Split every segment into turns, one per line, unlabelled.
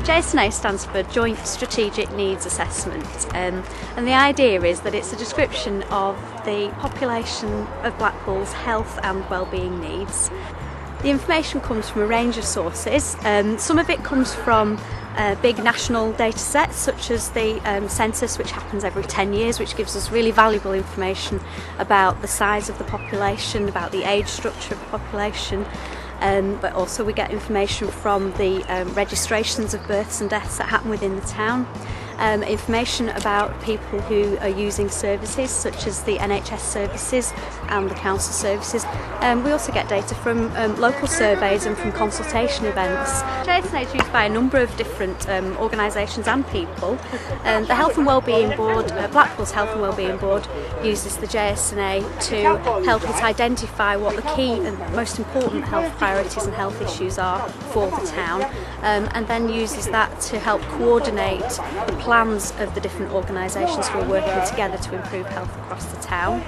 JSNA stands for Joint Strategic Needs Assessment, and the idea is that it's a description of the population of Blackpool's health and wellbeing needs. The information comes from a range of sources. Some of it comes from big national data sets such as the census, which happens every 10 years, which gives us really valuable information about the size of the population, about the age structure of the population. But also we get information from the registrations of births and deaths that happen within the town. Information about people who are using services such as the NHS services and the council services. We also get data from local surveys and from consultation events. JSNA is used by a number of different organisations and people. The Health and Wellbeing Board, Blackpool's Health and Wellbeing Board, uses the JSNA to help it identify what the key and most important health priorities and health issues are for the town, and then uses that to help coordinate the plans of the different organisations who are working together to improve health across the town.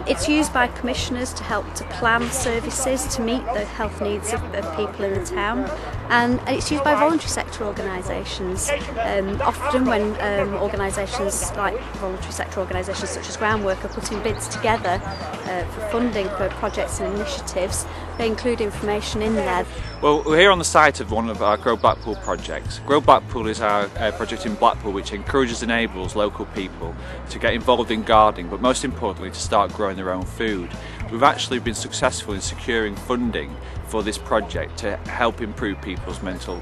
It's used by commissioners to help to plan services to meet the health needs of people in the town, and it's used by voluntary sector organisations. Often when organisations like voluntary sector organisations such as Groundwork are putting bids together for funding for projects and initiatives, they include information in there.
Well, we're here on the site of one of our Grow Blackpool projects. Grow Blackpool is our project in Blackpool which encourages and enables local people to get involved in gardening, but most importantly to start growing their own food. We've actually been successful in securing funding for this project to help improve people's mental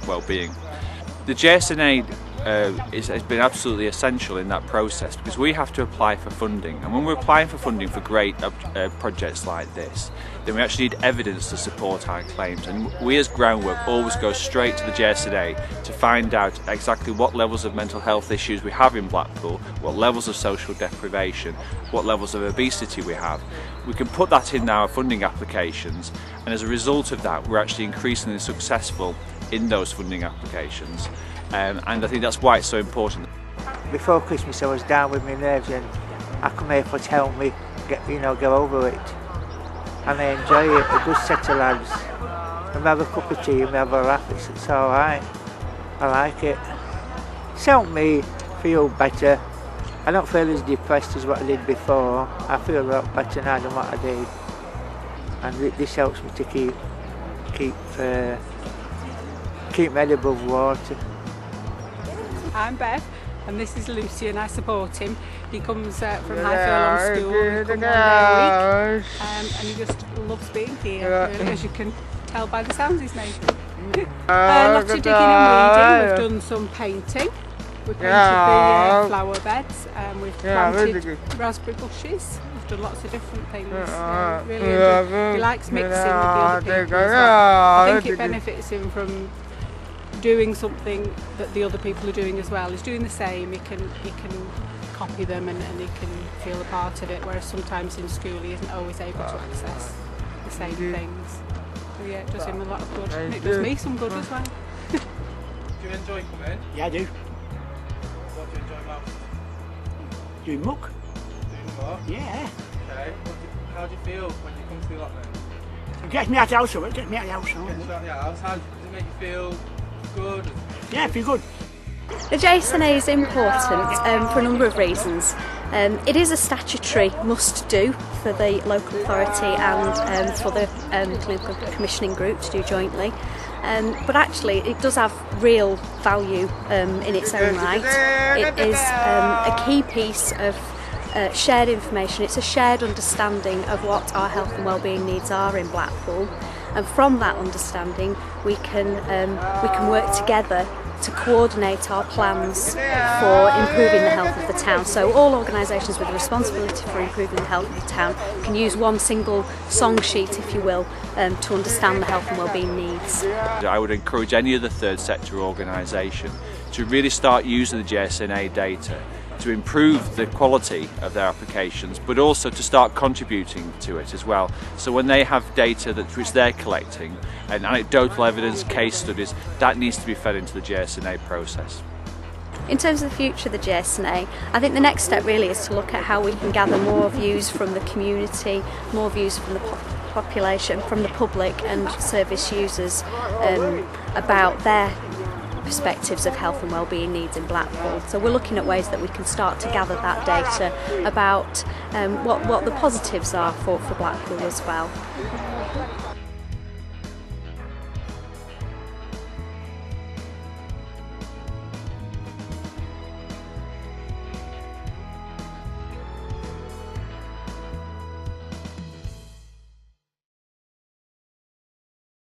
well-being. The JSNA has been absolutely essential in that process because we have to apply for funding, and when we're applying for funding for great projects like this, then we actually need evidence to support our claims, and we as Groundwork always go straight to the JSNA to find out exactly what levels of mental health issues we have in Blackpool, what levels of social deprivation, what levels of obesity we have. We can put that in our funding applications, and as a result of that we're actually increasingly successful in those funding applications. And I think that's why it's so important.
Before Christmas I was down with my nerves, and I come here for to help me get over it. And I enjoy it, a good set of lads. And we have a cup of tea and we have a laugh, it's alright. I like it. It's helped me feel better. I don't feel as depressed as what I did before. I feel a lot better now than what I did. And this helps me to keep my head above water.
I'm Bev, and this is Lucy, and I support him. He comes from Highfield on school, he comes 1 day a week, and he just loves being here, really, as you can tell by the sounds he's making. Lots of digging and weeding. We've done some painting. We painted the flower beds, we've planted raspberry bushes. We've done lots of different things. Really enjoy. He likes mixing with the other people as well. I think it benefits him from doing something that the other people are doing as well. He's doing the same, he can copy them and he can feel a part of it, whereas sometimes in school he isn't always able to access the same things. So yeah, it does him a lot of good, and it does me some good as well.
Do you enjoy coming?
Yeah, I do.
What do you enjoy most?
Doing muck.
Doing what?
Yeah.
Okay. How do you feel when you come to the lot then?
It gets me out of the house, it gets me out of the house.
Gets you out of the house. How does it make you feel? Good?
Yeah, I feel good.
The JSNA is important for a number of reasons. It is a statutory must-do for the local authority and for the clinical commissioning group to do jointly. But actually it does have real value in its own right. It is a key piece of shared information. It's a shared understanding of what our health and wellbeing needs are in Blackpool, and from that understanding we can work together to coordinate our plans for improving the health of the town. So all organisations with a responsibility for improving the health of the town can use one single song sheet, if you will, to understand the health and wellbeing needs.
I would encourage any other third sector organisation to really start using the JSNA data to improve the quality of their applications, but also to start contributing to it as well. So when they have data which they're collecting, and anecdotal evidence, case studies, that needs to be fed into the JSNA process.
In terms of the future of the JSNA, I think the next step really is to look at how we can gather more views from the community, more views from the population, from the public and service users about their perspectives of health and wellbeing needs in Blackpool. So we're looking at ways that we can start to gather that data about what the positives are for Blackpool as well.